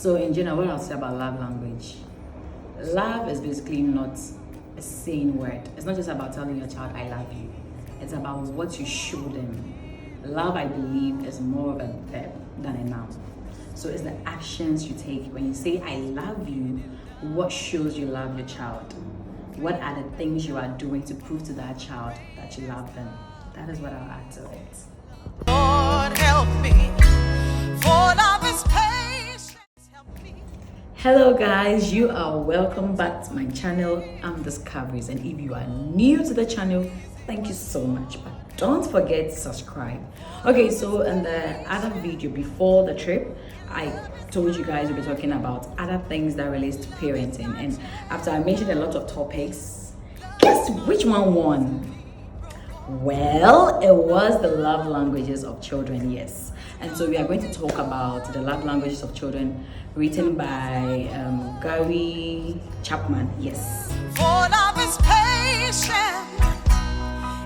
So in general, what I'll say about love language, love is basically not a saying word. It's not just about telling your child I love you. It's about what you show them. Love, I believe, is more of a verb than a noun. So it's the actions you take. When you say I love you, what shows you love your child? What are the things you are doing to prove to that child that you love them? That is what I'll add to it. Lord help me, for love is patience. Help me. Hello guys, you are welcome back to my channel. I'm Discoveries, and if you are new to the channel, thank you so much, but don't forget to subscribe. Okay, so in the other video before the trip, I told you guys we'll be talking about other things that relates to parenting, and after I mentioned a lot of topics, guess which one won? Well, it was the love languages of children, yes. And so we are going to talk about the love languages of children written by Gary Chapman, yes. For love is patient,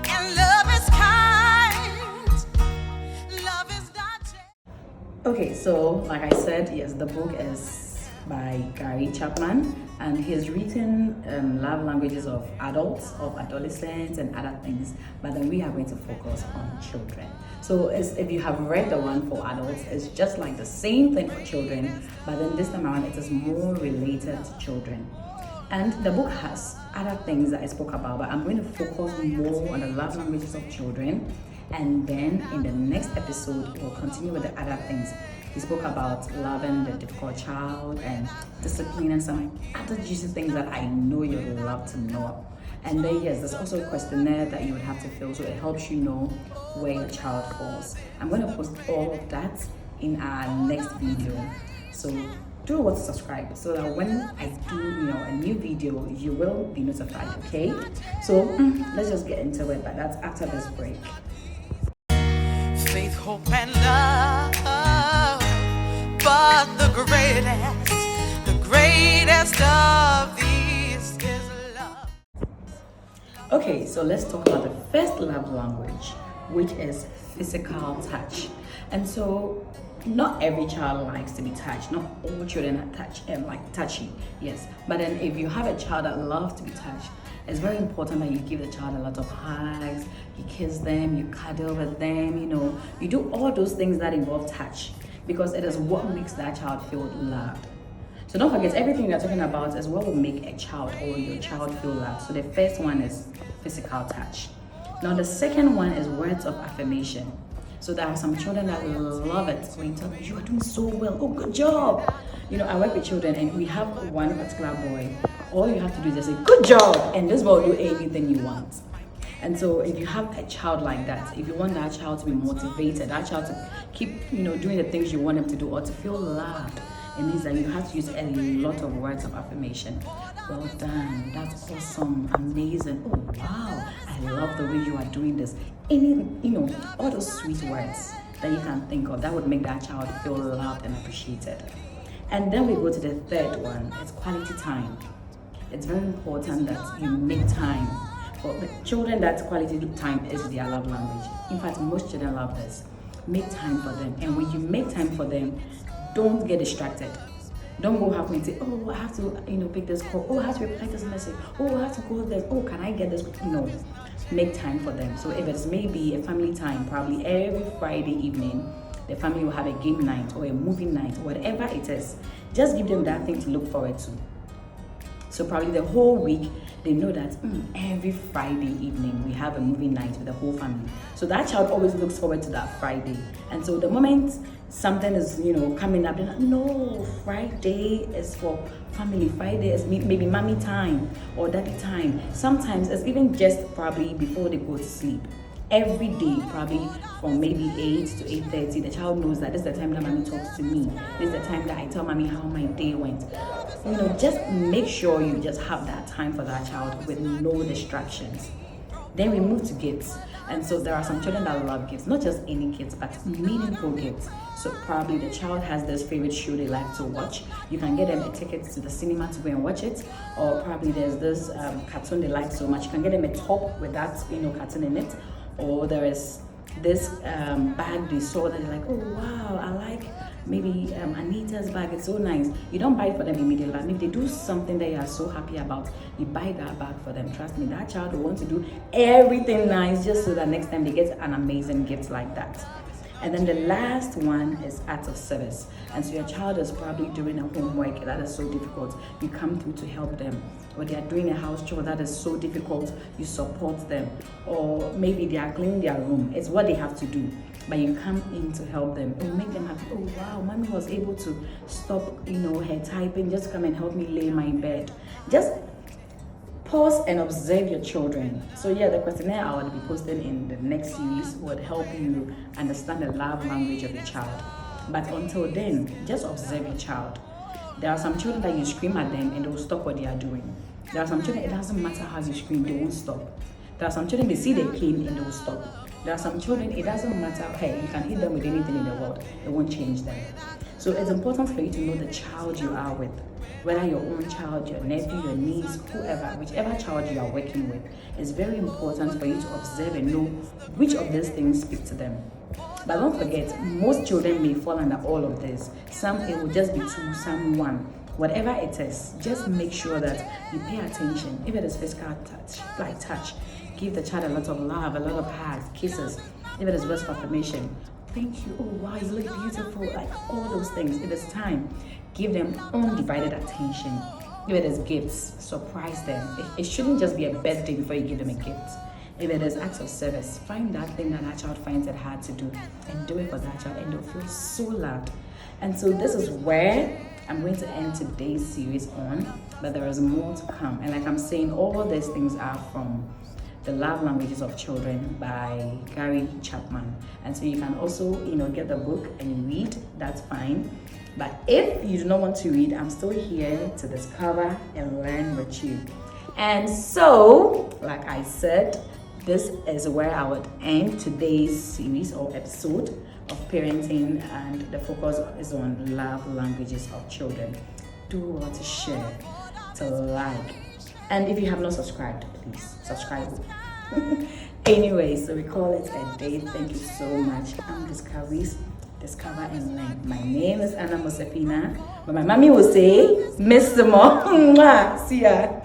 and love is kind. Love is not jealous. Okay, so like I said, yes, the book is by Gary Chapman, and he's written love languages of adults, of adolescents, and other things. But then we are going to focus on children. So if you have read the one for adults, it's just like the same thing for children, but then this time around it is more related to children. And the book has other things that I spoke about, but I'm going to focus more on the love languages of children. And then in the next episode, we'll continue with the other things. He spoke about loving the difficult child and discipline and some other juicy things that I know you would love to know. And then yes, there's also a questionnaire that you would have to fill, so it helps you know where your child falls. I'm going to post all of that in our next video. So do want to subscribe so that when I do a new video, you will be notified, okay? So let's just get into it, but that's after this break. Faith, hope, and love, but the greatest of these is love. Okay, so let's talk about the first love language, which is physical touch. And so not every child likes to be touched. Not all children are like touchy, yes. But then if you have a child that loves to be touched, it's very important that you give the child a lot of hugs, you kiss them, you cuddle with them, you do all those things that involve touch, because it is what makes that child feel loved. So don't forget, everything we're talking about is what will make a child or your child feel loved. So the first one is physical touch. Now the second one is words of affirmation. So there are some children that love it when you tell them, you are doing so well, oh good job. I work with children, and we have one particular boy. All you have to do is just say, good job, and this boy will do anything you want. And so if you have a child like that, if you want that child to be motivated, that child to keep doing the things you want them to do, or to feel loved, it means that you have to use a lot of words of affirmation. Well done, that's awesome, amazing, oh wow, I love the way you are doing this. All those sweet words that you can think of that would make that child feel loved and appreciated. And then we go to the third one, it's quality time. It's very important that you make time. For the children, that quality time is their love language. In fact, most children love this. Make time for them. And when you make time for them, don't get distracted. Don't go halfway and say, oh, I have to, pick this call. Oh, I have to reply this message. Oh, I have to go this. Oh, can I get this? Make time for them. So if it's maybe a family time, probably every Friday evening, the family will have a game night or a movie night, whatever it is. Just give them that thing to look forward to. So probably the whole week, they know that every Friday evening we have a movie night with the whole family. So that child always looks forward to that Friday. And so the moment something is, coming up, they're like, no, Friday is for family. Friday is maybe mommy time or daddy time. Sometimes it's even just probably before they go to sleep. Every day, probably from maybe 8 to 8:30, the child knows that this is the time that mommy talks to me. This is the time that I tell mommy how my day went. Just make sure you just have that time for that child with no distractions. Then we move to gifts. And so there are some children that love gifts, not just any gifts, but meaningful gifts. So probably the child has this favorite show they like to watch. You can get them a ticket to the cinema to go and watch it. Or probably there's this cartoon they like so much. You can get them a top with that cartoon in it. Or there is this bag they saw that they're like, oh wow, I like maybe Anita's bag is so nice. You don't buy it for them immediately, but if they do something that you are so happy about, you buy that bag for them. Trust me, that child will want to do everything nice just so that next time they get an amazing gift like that. And then the last one is acts of service. And so your child is probably doing a homework that is so difficult. You come through to help them. Or they are doing a house chore that is so difficult. You support them. Or maybe they are cleaning their room. It's what they have to do. But you come in to help them. It will make them happy. Oh wow, mommy was able to stop, her typing. Just come and help me lay my bed. Just pause and observe your children. So yeah, the questionnaire I will be posting in the next series would help you understand the love language of your child. But until then, just observe your child. There are some children that you scream at them and they will stop what they are doing. There are some children, it doesn't matter how you scream, they won't stop. There are some children, they see they clean and they will stop. There are some children, it doesn't matter, hey, you can hit them with anything in the world, it won't change them. So it's important for you to know the child you are with. Whether your own child, your nephew, your niece, whoever, whichever child you are working with, it's very important for you to observe and know which of these things speak to them. But don't forget, most children may fall under all of this. Some, it will just be two, some one. Whatever it is, just make sure that you pay attention. If it is physical touch, like touch, give the child a lot of love, a lot of hugs, kisses. If it is words of affirmation, thank you, oh wow, you look beautiful, like all those things. If it's time, give them undivided attention. If it is gifts, surprise them. It shouldn't just be a birthday before you give them a gift. If it is acts of service, find that thing that child finds it hard to do and do it for that child, and they'll feel so loved. And so this is where I'm going to end today's series on, but there is more to come. And like I'm saying, all these things are from The Love Languages of Children by Gary Chapman. And so you can also, get the book and read, that's fine. But if you do not want to read, I'm still here to discover and learn with you. And so, like I said, this is where I would end today's series or episode of parenting, and the focus is on love languages of children. Do want to share, to like, and if you have not subscribed, please subscribe. Anyway, so we call it a day. Thank you so much. I'm Discover and Learn. My name is Anna Mosepina, but my mommy will say Miss Mo. See ya.